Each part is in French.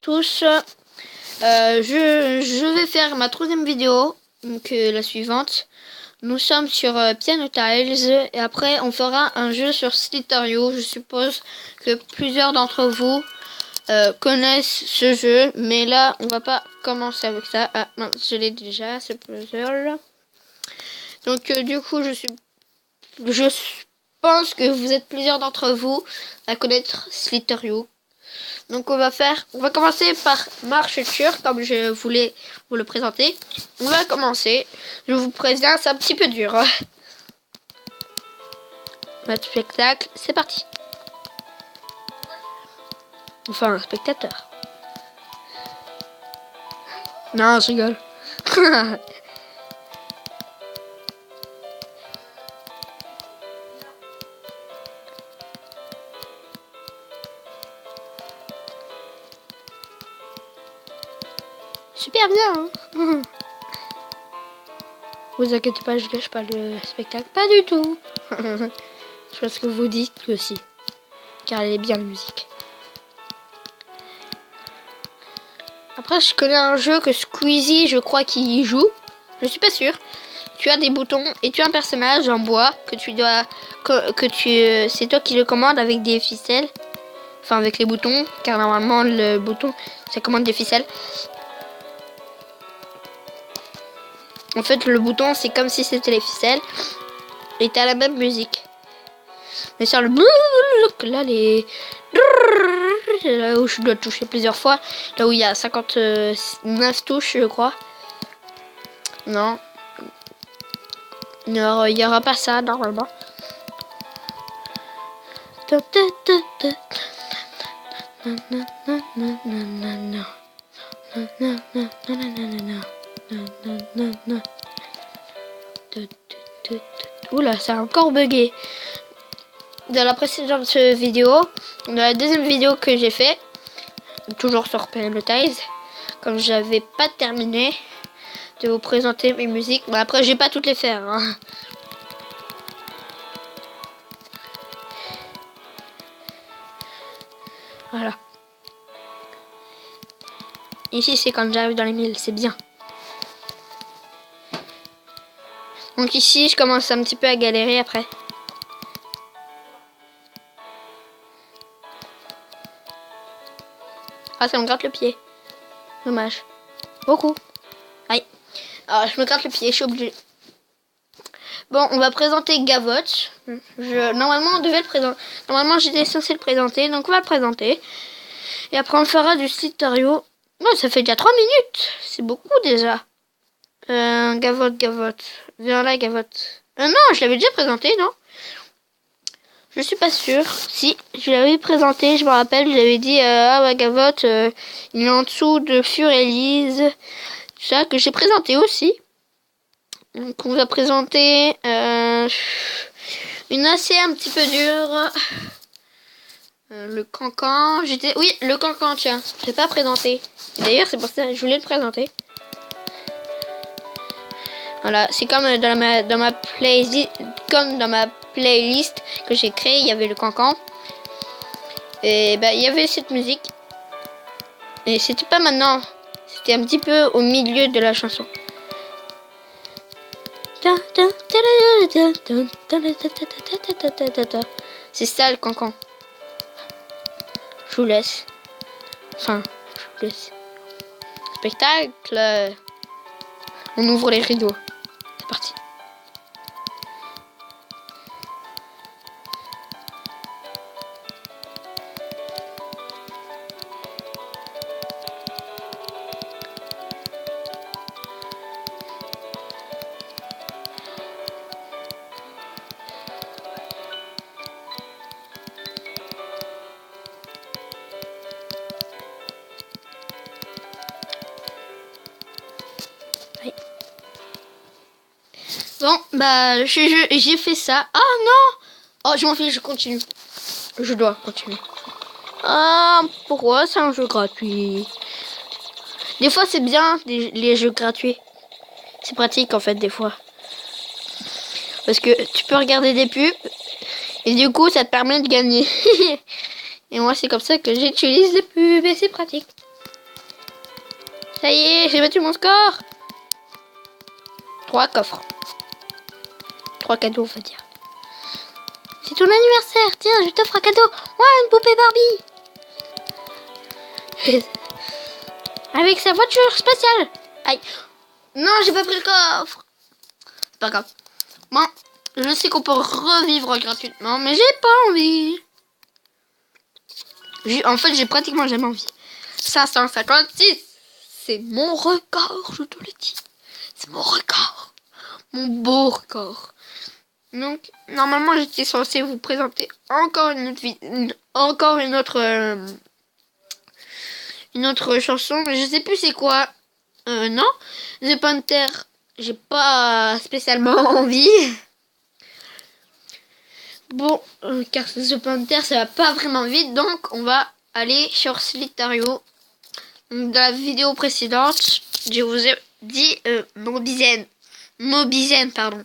tous. Je vais faire ma troisième vidéo, donc la suivante. Nous sommes sur Piano Tiles et après on fera un jeu sur Slither.io. Je suppose que plusieurs d'entre vous connaissent ce jeu, mais là on va pas commencer avec ça. Ah non, je l'ai déjà, ce puzzle. Donc du coup je pense que vous êtes plusieurs d'entre vous à connaître Slither.io. Donc on va commencer par marche turque comme je voulais vous le présenter. On va commencer. Je vous préviens, c'est un petit peu dur. Notre spectacle, c'est parti. Enfin, un spectateur. Non, je rigole. Super bien, hein. Vous inquiétez pas, je gâche pas le spectacle. Pas du tout. Je pense que vous dites que si. Car elle est bien la musique. Après, je connais un jeu que Squeezie, je crois qu'il y joue. Je suis pas sûre. Tu as des boutons et tu as un personnage en bois que tu dois... c'est toi qui le commandes avec des ficelles. Enfin, avec les boutons. Car normalement, le bouton, ça commande des ficelles. En fait, le bouton, c'est comme si c'était les ficelles. Et t'as la même musique. Mais sur le... Là, là où je dois toucher plusieurs fois. Là où il y a 59 touches, je crois. Non. Non, il n'y aura pas ça, normalement. Oula, ça a encore bugué. Dans la précédente vidéo, dans la deuxième vidéo que j'ai fait, toujours sur Piano Tiles, comme j'avais pas terminé de vous présenter mes musiques, bon après j'ai pas toutes les faire. Hein. Voilà. Ici c'est quand j'arrive dans les milles, c'est bien. Donc ici je commence un petit peu à galérer après. Ah, ça me gratte le pied. Dommage. Beaucoup. Aïe. Alors, je me gratte le pied, je suis obligée. Bon, on va présenter Gavotte. Normalement, on devait le présenter. Normalement, j'étais censé le présenter, donc on va le présenter. Et après, on fera du Slither.io. Oh, ça fait déjà 3 minutes. C'est beaucoup déjà. Gavotte. Viens là, Gavotte. Non, je l'avais déjà présenté, non? Je suis pas sûre. Si, je l'avais présenté, je me rappelle, j'avais dit ah ouais, Gavotte, il est en dessous de Furélise. Ça que j'ai présenté aussi. Donc on va présenter une assez un petit peu dure. Le cancan. Oui, le cancan, tiens. Je l'ai pas présenté. D'ailleurs, c'est pour ça que je voulais le présenter. Voilà, c'est comme dans ma playlist, que j'ai créée, il y avait le cancan. Et bah il y avait cette musique. Et c'était pas maintenant, c'était un petit peu au milieu de la chanson. C'est ça le cancan. Je vous laisse. Enfin, je vous laisse. Spectacle. On ouvre les rideaux. C'est parti. Bon, bah, j'ai fait ça. Ah non! Oh, je m'en fiche, je continue. Je dois continuer. Ah, pourquoi c'est un jeu gratuit? Des fois, c'est bien, les jeux gratuits. C'est pratique, en fait, des fois. Parce que tu peux regarder des pubs. Et du coup, ça te permet de gagner. Et moi, c'est comme ça que j'utilise les pubs. Et c'est pratique. Ça y est, j'ai battu mon score. 3 coffres. 3 cadeaux, on va dire. C'est ton anniversaire. Tiens, je t'offre un cadeau. Moi, une poupée Barbie. Avec sa voiture spatiale. Aïe. Non, j'ai pas pris le coffre. C'est pas grave. Bon, je sais qu'on peut revivre gratuitement, mais j'ai pas envie. En fait, j'ai pratiquement jamais envie. 556. C'est mon record, je te le dis. C'est mon record. Mon beau record. Donc, normalement, j'étais censée vous présenter encore une autre chanson, mais je sais plus c'est quoi. Non, The Panther, j'ai pas spécialement envie. Bon, car The Panther, ça va pas vraiment vite, donc on va aller sur Slither.io. Dans la vidéo précédente, je vous ai dit Mobizen, pardon.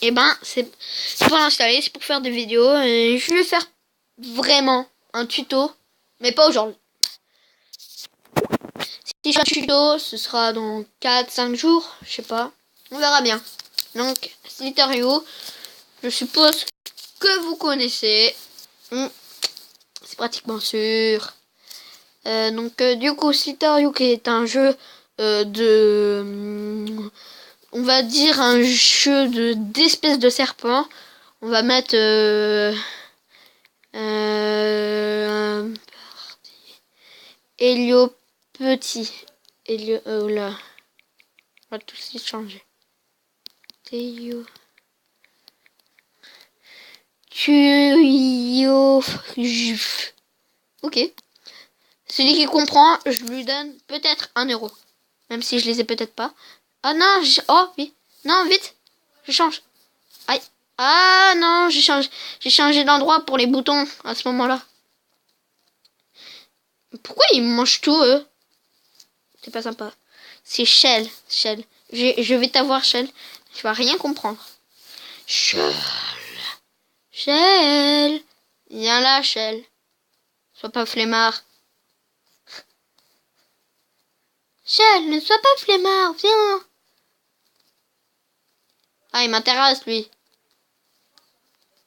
Et ben, c'est pour l'installer, c'est pour faire des vidéos. Et je vais faire vraiment un tuto, mais pas aujourd'hui. Si je fais un tuto, ce sera dans 4-5 jours, je sais pas. On verra bien. Donc, Slither.io, je suppose que vous connaissez. C'est pratiquement sûr. Du coup, Slither.io qui est un jeu on va dire un jeu d'espèces de serpents. On va mettre Helio petit. Helio, là. On va tout de suite changer. Helio. Tuyo. Ok. Celui qui comprend, je lui donne peut-être 1 euro. Même si je les ai peut-être pas. Ah non, oh oui. Non, vite. Je change. Aïe. Ah non, j'ai changé d'endroit pour les boutons à ce moment-là. Pourquoi ils mangent tout, eux? C'est pas sympa. C'est Shell. Je vais t'avoir, Shell. Tu vas rien comprendre. Shell. Viens là, Shell. Sois pas flemmard. Shell, ne sois pas flemmard, viens. Ah, il m'intéresse, lui.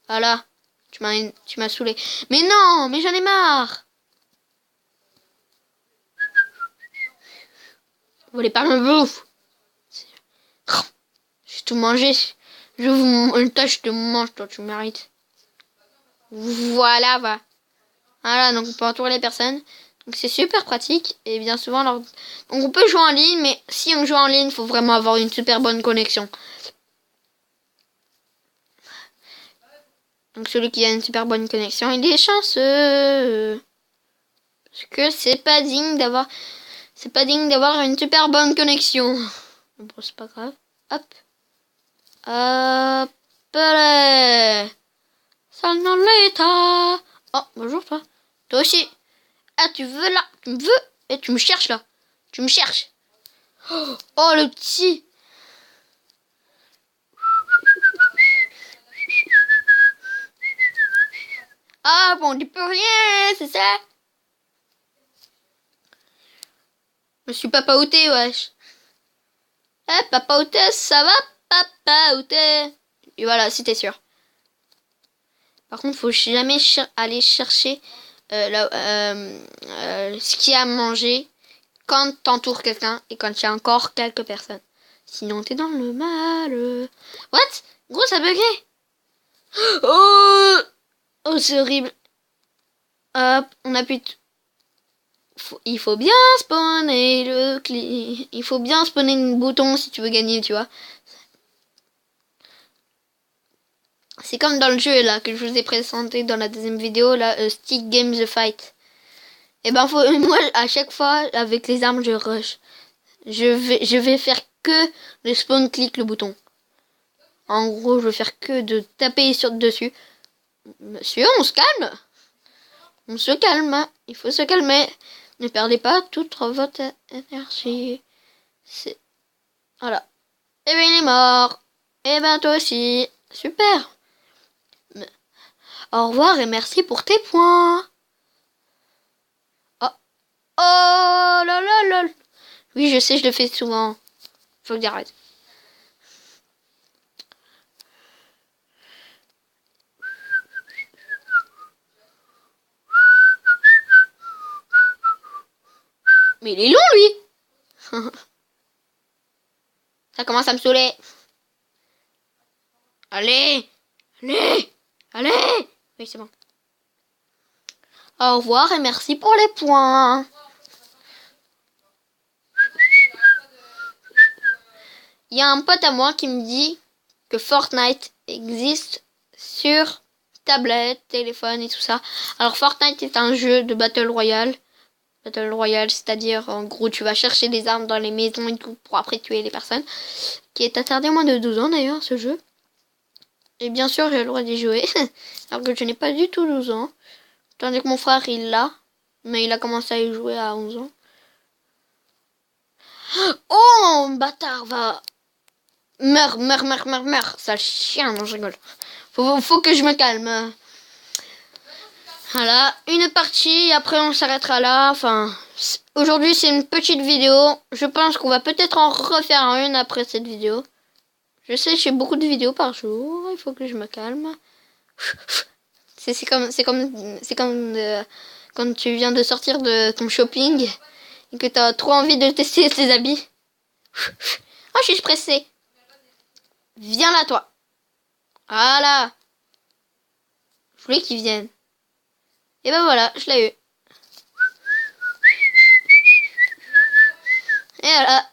Voilà. Tu m'as saoulé. Mais non, mais j'en ai marre. Vous voulez pas me bouffe? J'ai tout mangé. Je vous tâche de mange, toi, tu mérites. Voilà, va. Voilà, donc on peut entourer les personnes. Donc c'est super pratique. Et bien souvent, donc on peut jouer en ligne, mais si on joue en ligne, il faut vraiment avoir une super bonne connexion. Donc celui qui a une super bonne connexion, il est chanceux. Parce que c'est pas digne d'avoir une super bonne connexion. Bon, c'est pas grave. Hop. Hop. Allez. Salnoleta. Oh, bonjour toi. Toi aussi. Ah, tu veux là. Tu me veux. Et tu me cherches là. Tu me cherches. Oh, le petit. Ah, bon, on dit plus rien, c'est ça? Je suis papa outé, wesh. Eh, papa outé, ça va, papa outé? Et voilà, c'était sûr. Par contre, faut jamais aller chercher ce qu'il y a à manger quand t'entoures quelqu'un et quand il y a encore quelques personnes. Sinon, t'es dans le mal. What? Gros, ça buguait. Oh, c'est horrible. Hop, on appuie. Il faut bien spawner il faut bien spawner le bouton si tu veux gagner, tu vois. C'est comme dans le jeu là que je vous ai présenté dans la deuxième vidéo là, Stick Game the Fight. Et ben moi à chaque fois avec les armes je rush. Je vais faire que le spawn click le bouton. En gros, je vais faire que de taper dessus. Monsieur, on se calme. On se calme. Il faut se calmer. Ne perdez pas toute votre énergie. Voilà. Et ben il est mort. Et ben toi aussi. Super. Au revoir et merci pour tes points. Oh, oh là là là. Oui, je sais, je le fais souvent. Faut que j'arrête. Mais il est long, lui. Ça commence à me saouler. Allez, allez, allez. Oui, c'est bon. Au revoir et merci pour les points. Il y a un pote à moi qui me dit que Fortnite existe sur tablette, téléphone et tout ça. Alors Fortnite est un jeu de Battle Royale. Battle Royale, c'est-à-dire en gros tu vas chercher des armes dans les maisons et tout pour après tuer les personnes. Qui est interdit à moins de 12 ans d'ailleurs ce jeu. Et bien sûr j'ai le droit d'y jouer. Alors que je n'ai pas du tout 12 ans. Tandis que mon frère il l'a. Mais il a commencé à y jouer à 11 ans. Oh bâtard va. Meurs, sale chien, non je rigole. Faut que je me calme. Voilà, une partie, après on s'arrêtera là. Enfin, aujourd'hui c'est une petite vidéo. Je pense qu'on va peut-être en refaire une après cette vidéo. Je sais, j'ai beaucoup de vidéos par jour. Il faut que je me calme. C'est comme quand tu viens de sortir de ton shopping et que t'as trop envie de tester tes habits. Oh, je suis pressée. Viens là, toi. Voilà. Je voulais qu'il vienne. Et ben voilà, je l'ai eu. Et voilà.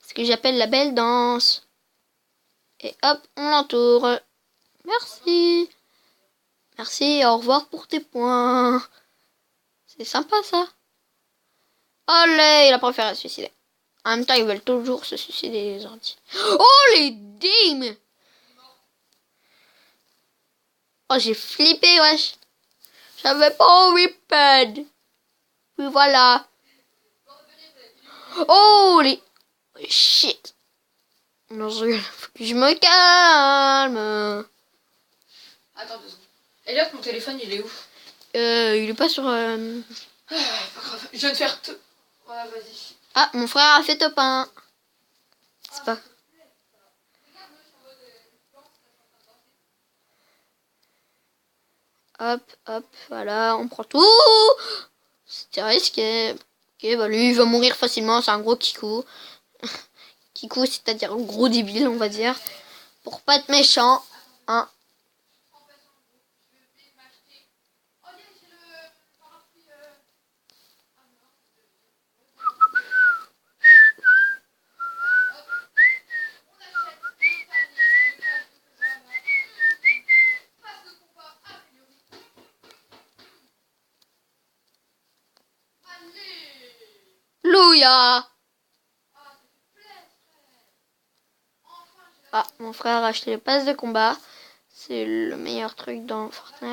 Ce que j'appelle la belle danse. Et hop, on l'entoure. Merci. Merci, au revoir pour tes points. C'est sympa ça. Allez, il a préféré se suicider. En même temps, ils veulent toujours se suicider les ordi. Oh, les dîmes. Oh, j'ai flippé, wesh. J'avais pas envie de perdre. Puis voilà. Oh, les... Shit. Non, faut que je me calme. Attends 2 secondes. Et là, mon téléphone, il est où? Il est pas sur... Ah, pas grave. Je viens de faire tout. Ouais, vas-y. Ah, mon frère a fait top 1. C'est pas... Hop, hop, voilà, on prend tout. C'était risqué. Ok, bah lui, il va mourir facilement, c'est un gros kikou. Kikou, c'est-à-dire un gros débile, on va dire. Pour pas être méchant, hein. Louia. Ah, mon frère a acheté le pass de combat. C'est le meilleur truc dans Fortnite.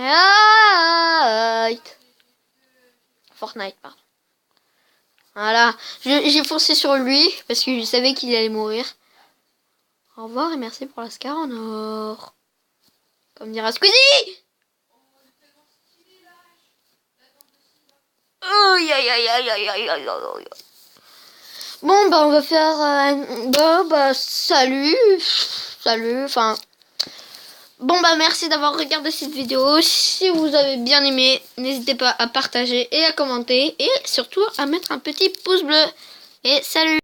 Fortnite, pardon. Voilà. J'ai foncé sur lui parce que je savais qu'il allait mourir. Au revoir et merci pour la scar en or. Comme dira Squeezie. Bon, bah, on va faire... salut. Salut, enfin... Bon, bah, merci d'avoir regardé cette vidéo. Si vous avez bien aimé, n'hésitez pas à partager et à commenter. Et surtout, à mettre un petit pouce bleu. Et salut!